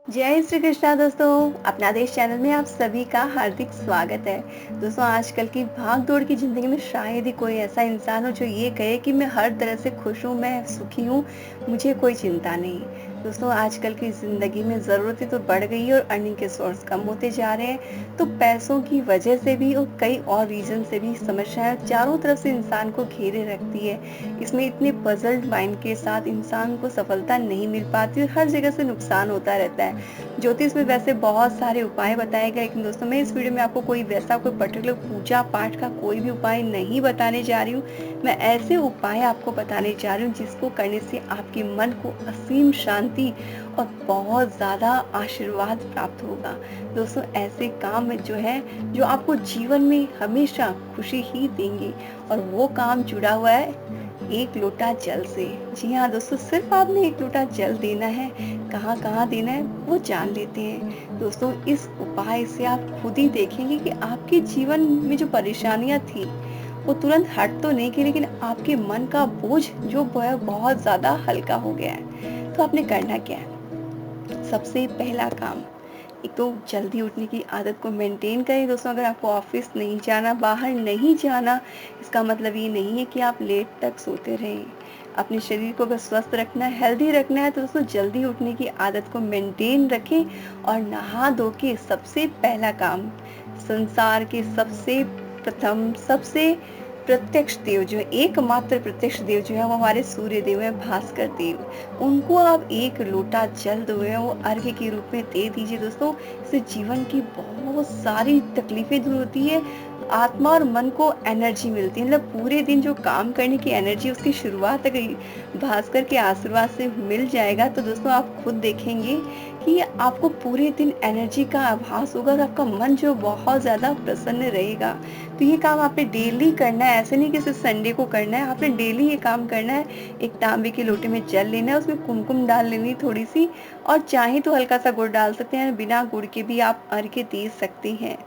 जय श्री कृष्णा दोस्तों। अपना देश चैनल में आप सभी का हार्दिक स्वागत है। दोस्तों, आजकल की भाग दौड़ की जिंदगी में शायद ही कोई ऐसा इंसान हो जो ये कहे कि मैं हर तरह से खुश हूँ, मैं सुखी हूँ, मुझे कोई चिंता नहीं। दोस्तों, आजकल की जिंदगी में ज़रूरतें तो बढ़ गई है और अर्निंग के सोर्स कम होते जा रहे हैं। तो पैसों की वजह से भी और कई और रीजन से भी समस्याएं चारों तरफ से इंसान को घेरे रखती है। इसमें इतने पजल्ड माइंड के साथ इंसान को सफलता नहीं मिल पाती और हर जगह से नुकसान होता रहता है। ज्योतिष में वैसे बहुत सारे उपाय बताए गए, लेकिन दोस्तों मैं इस वीडियो में आपको कोई वैसा कोई पर्टिकुलर पूजा पाठ का कोई भी उपाय नहीं बताने जा रही हूँ। मैं ऐसे उपाय आपको बताने जा रही हूँ जिसको करने से आपके मन को असीम शांति और बहुत ज़्यादा आशीर्वाद प्राप्त होगा। दोस्तों, ऐसे काम जो है जो आपको जीवन में हमेशा खुशी ही देंगे, और वो काम जुड़ा हुआ है एक लोटा जल से। जी हाँ दोस्तों, सिर्फ आपने एक लोटा जल देना है। कहाँ कहाँ देना है वो जान लेते हैं। दोस्तों, इस उपाय से आप खुद ही देखेंगे कि आपके जीवन में जो परेशानियां थी वो तुरंत हट तो नहीं की, लेकिन आपके मन का बोझ जो है बहुत ज्यादा हल्का हो गया है। तो आपने करना क्या है? सबसे पहला काम, एक तो जल्दी उठने की आदत को मेंटेन करें। दोस्तों, अगर आपको ऑफिस नहीं जाना, बाहर नहीं जाना, इसका मतलब ये नहीं है कि आप लेट तक सोते रहें। अपने शरीर को अगर स्वस्थ रखना है, हेल्दी रखना है, तो दोस्तों जल्दी उठने की आदत को मेंटेन रखें। और नहा धो के सबसे पहला काम, संसार के सबसे प्रथम सबसे प्रत्यक्ष देव जो है, एकमात्र प्रत्यक्ष देव जो है वो हमारे सूर्य देव है, भास्कर देव। उनको आप एक लोटा जल जो है वो अर्घ्य के रूप में दे दीजिए। दोस्तों, इससे जीवन की बहुत सारी तकलीफें दूर होती है, आत्मा और मन को एनर्जी मिलती है। मतलब पूरे दिन जो काम करने की एनर्जी उसकी शुरुआत अगर भास्कर के आशीर्वाद से मिल जाएगा, तो दोस्तों आप खुद देखेंगे कि आपको पूरे दिन एनर्जी का आभास होगा और आपका मन जो बहुत ज़्यादा प्रसन्न रहेगा। तो ये काम आपने डेली करना है, ऐसे नहीं कि सिर्फ संडे को करना है, आपने डेली ये काम करना है। एक तांबे के लोटे में जल लेना है, उसमें कुमकुम डाल लेनी थोड़ी सी, और चाहे तो हल्का सा गुड़ डाल सकते हैं, बिना गुड़ के भी आप अर्घ्य दे सकते हैं।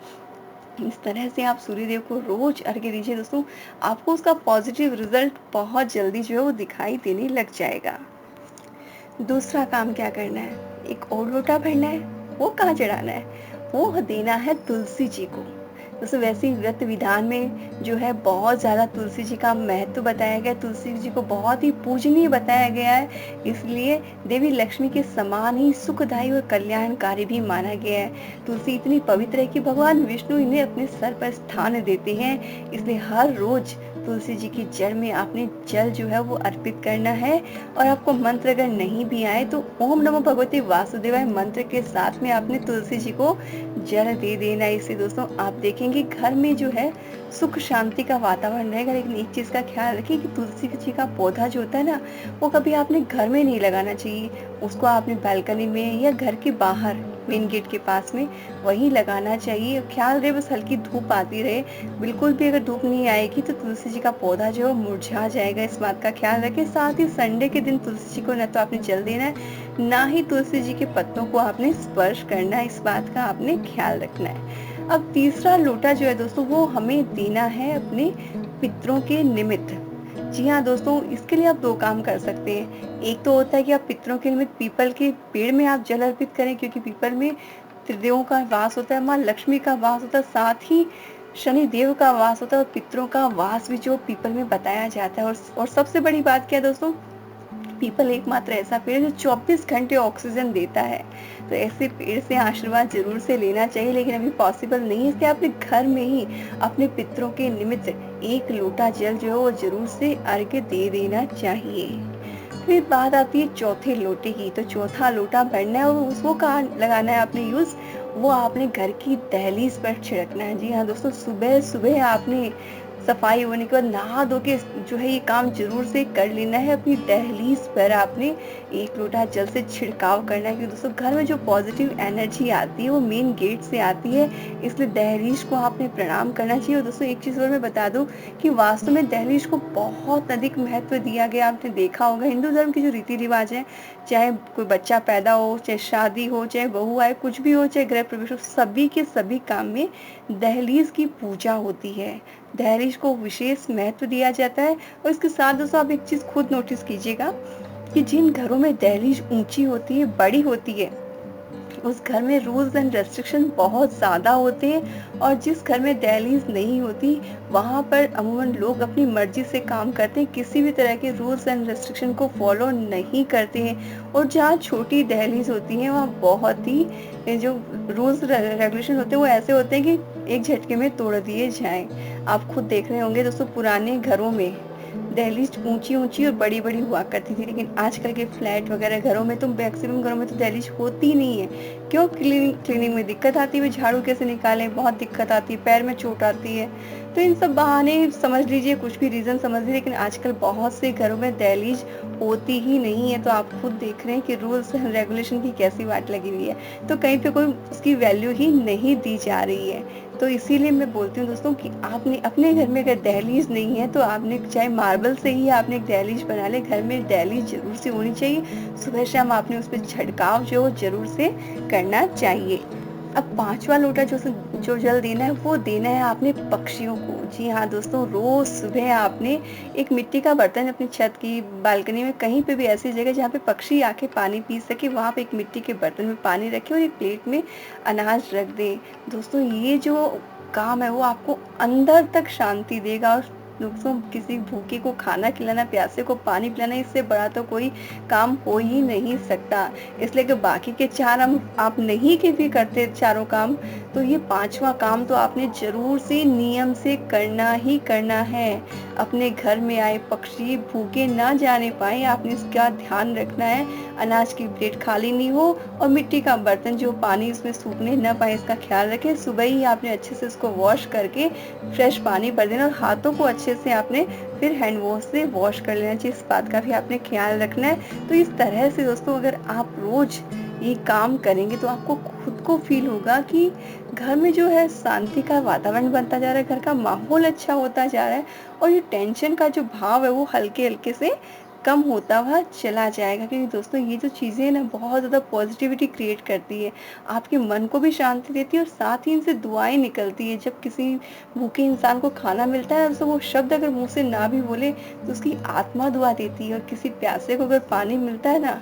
इस तरह से आप सूर्यदेव को रोज अर्घ्य दीजिए। दोस्तों, आपको उसका पॉजिटिव रिजल्ट बहुत जल्दी जो है वो दिखाई देने लग जाएगा। दूसरा काम क्या करना है, एक और लोटा भरना है। वो कहाँ चढ़ाना है? वो देना है तुलसी जी को। दोस्तों, वैसे ही व्रत विधान में जो है बहुत ज्यादा तुलसी जी का महत्व बताया गया है। तुलसी जी को बहुत ही पूजनीय बताया गया है, इसलिए देवी लक्ष्मी के समान ही सुखदायी और कल्याणकारी भी माना गया है। तुलसी इतनी पवित्र है कि भगवान विष्णु इन्हें अपने सर पर स्थान देते हैं, इसलिए हर रोज तुलसी जी की जड़ में आपने जल जो है वो अर्पित करना है। और आपको मंत्र अगर नहीं भी आए तो ओम नमो भगवते वासुदेवाय मंत्र के साथ में आपने तुलसी जी को जल दे देना। इससे दोस्तों आप देखेंगे घर में जो है सुख शांति का वातावरण रहेगा। लेकिन एक चीज का ख्याल रखिए कि तुलसी जी का पौधा जो होता है ना, वो कभी आपने घर में नहीं लगाना चाहिए। उसको आपने बालकनी में या घर के बाहर मेन गेट के पास में वहीं लगाना चाहिए। ख्याल रहे बस हल्की धूप आती रहे। बिल्कुल भी अगर धूप नहीं आएगी तो तुलसी जी का पौधा जो है मुरझा जाएगा, इस बात का ख्याल रखें। साथ ही संडे के दिन तुलसी जी को न तो आपने जल देना है, ना ही तुलसी जी के पत्तों को आपने स्पर्श करना है, इस बात का आपने ख्याल रखना है। अब तीसरा लोटा जो है दोस्तों वो हमें देना है अपने पितरों के निमित्त। जी हाँ दोस्तों, इसके लिए आप दो काम कर सकते हैं। एक तो होता है कि आप पितरों के निमित्त पीपल के पेड़ में आप जल अर्पित करें, क्योंकि पीपल में त्रिदेवों का वास होता है, माँ लक्ष्मी का वास होता है, साथ ही शनि देव का वास होता है, और पितरों का वास भी जो पीपल में बताया जाता है। और सबसे बड़ी बात क्या है दोस्तों, पीपल एकमात्र ऐसा पेड़ है जो 24 घंटे ऑक्सीजन देता है। तो ऐसे पेड़ से आशीर्वाद जरूर से लेना चाहिए, लेकिन अभी पॉसिबल नहीं है, इसलिए आपने घर में ही अपने पितरों के निमित्त एक लोटा जल जो है वो जरूर से अर्घ्य दे देना चाहिए। फिर बात आती है चौथे लोटे की। तो चौथा लोटा भरना है और उसको कहाँ लगाना है आपने यूज, वो आपने घर की दहलीज पर छिड़कना है। जी हाँ दोस्तों, सुबह सुबह आपने सफाई होने के बाद नहा धो के जो है ये काम जरूर से कर लेना है। अपनी दहलीज पर आपने एक लोटा जल से छिड़काव करना है, क्योंकि दोस्तों घर में जो पॉजिटिव एनर्जी आती है वो मेन गेट से आती है, इसलिए दहलीज को आपने प्रणाम करना चाहिए। और दोस्तों एक चीज और मैं बता दूं कि वास्तव में दहलीज को बहुत अधिक महत्व दिया गया। आपने देखा होगा हिंदू धर्म के जो रीति रिवाज है, चाहे कोई बच्चा पैदा हो, चाहे शादी हो, चाहे बहू आए, कुछ भी हो, चाहे गृह प्रवेश हो, सभी के सभी काम में दहलीज की पूजा होती है। दहलीज को विशेष महत्व दिया जाता है। और इसके साथ दोस्तों आप एक चीज खुद नोटिस कीजिएगा कि जिन घरों में दहलीज ऊंची होती है, बड़ी होती है, उस घर में रूल्स एंड रेस्ट्रिक्शन बहुत ज़्यादा होते हैं, और जिस घर में दहलीज नहीं होती वहाँ पर अमूमन लोग अपनी मर्जी से काम करते हैं, किसी भी तरह के रूल्स एंड रेस्ट्रिक्शन को फॉलो नहीं करते हैं। और जहाँ छोटी दहलीज होती हैं वहाँ बहुत ही जो रूल्स रेगुलेशन होते हैं वो ऐसे होते हैं कि एक झटके में तोड़ दिए जाएं। आप खुद देख रहे होंगे दोस्तों, पुराने घरों में दहलीज ऊंची-ऊंची और बड़ी-बड़ी हुआ करती थी, लेकिन आजकल के फ्लैट वगैरह घरों में तो मैक्सिमम घरों में तो दहलीज होती ही नहीं है। क्यों? क्लीनिंग में दिक्कत आती है, झाड़ू कैसे निकालें, बहुत दिक्कत आती है, पैर में चोट आती है। तो इन सब बहाने समझ लीजिए, कुछ भी रीज़न समझ लीजिए, लेकिन आजकल बहुत से घरों में दहलीज होती ही नहीं है। तो आप खुद देख रहे हैं कि रूल्स एंड रेगुलेशन की कैसी वाट लगी हुई है। तो कहीं पे कोई उसकी वैल्यू ही नहीं दी जा रही है। तो इसीलिए मैं बोलती हूँ दोस्तों कि आपने अपने घर में अगर दहलीज नहीं है तो आपने चाहे मार्बल से ही आपने एक दहलीज बना ले, घर में दहलीज ज़रूर से होनी चाहिए। सुबह शाम आपने उस पे छिड़काव जो ज़रूर से करना चाहिए। अब 5वां लोटा जो जल देना है वो देना है आपने पक्षियों को। जी हाँ दोस्तों, रोज़ सुबह आपने एक मिट्टी का बर्तन अपनी छत की बालकनी में कहीं पे भी ऐसी जगह जहाँ पे पक्षी आके पानी पी सके, वहाँ पे एक मिट्टी के बर्तन में पानी रखें और एक प्लेट में अनाज रख दें। दोस्तों ये जो काम है वो आपको अंदर तक शांति देगा। और दोस्तों, किसी भूखे को खाना खिलाना, प्यासे को पानी पिलाना, इससे बड़ा तो कोई काम हो ही नहीं सकता। इसलिए कि बाकी के 4 हम आप नहीं के भी करते चारों काम, तो ये 5वां काम तो आपने ज़रूर से नियम से करना ही करना है। अपने घर में आए पक्षी भूखे ना जाने पाएँ, आपने इसका ध्यान रखना है। अनाज की प्लेट खाली नहीं हो और मिट्टी का बर्तन जो पानी उसमें सूखने ना पाए, इसका ख्याल रखें। सुबह ही आपने अच्छे से उसको वॉश करके फ्रेश पानी भर देना और हाथों को अच्छे से आपने फिर हैंड वॉश से वॉश कर लेना चाहिए। इस बात का भी आपने ख्याल रखना है। तो इस तरह से दोस्तों अगर आप रोज ये काम करेंगे तो आपको खुद को फील होगा कि घर में जो है शांति का वातावरण बनता जा रहा है, घर का माहौल अच्छा होता जा रहा है, और ये टेंशन का जो भाव है वो हल्के हल्के से कम होता हुआ चला जाएगा। क्योंकि दोस्तों ये जो चीज़ें हैं ना बहुत ज़्यादा पॉजिटिविटी क्रिएट करती है, आपके मन को भी शांति देती है और साथ ही इनसे दुआएं निकलती है। जब किसी भूखे इंसान को खाना मिलता है तो वो शब्द अगर मुंह से ना भी बोले तो उसकी आत्मा दुआ देती है, और किसी प्यासे को अगर पानी मिलता है ना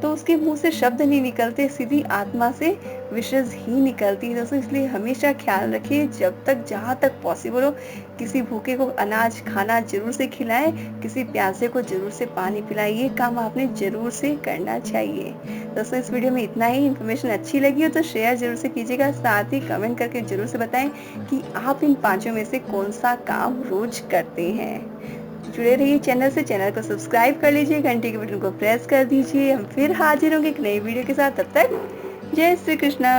तो उसके मुंह से शब्द नहीं निकलते, सीधी आत्मा से विशेष ही निकलती है। दोस्तों इसलिए हमेशा ख्याल रखिए, जब तक जहाँ तक पॉसिबल हो किसी भूखे को अनाज खाना जरूर से खिलाएं, किसी प्यासे को जरूर से पानी पिलाएं। ये काम आपने जरूर से करना चाहिए। दोस्तों इस वीडियो में इतना ही। इन्फॉर्मेशन अच्छी लगी हो तो शेयर जरूर से कीजिएगा, साथ ही कमेंट करके जरूर से बताएं कि आप इन 5 में से कौन सा काम रोज करते हैं। जुड़े रहिए चैनल को सब्सक्राइब कर लीजिए, घंटी के बटन को प्रेस कर दीजिए। हम फिर हाजिर होंगे एक नई वीडियो के साथ। तब तक जय श्री कृष्णा।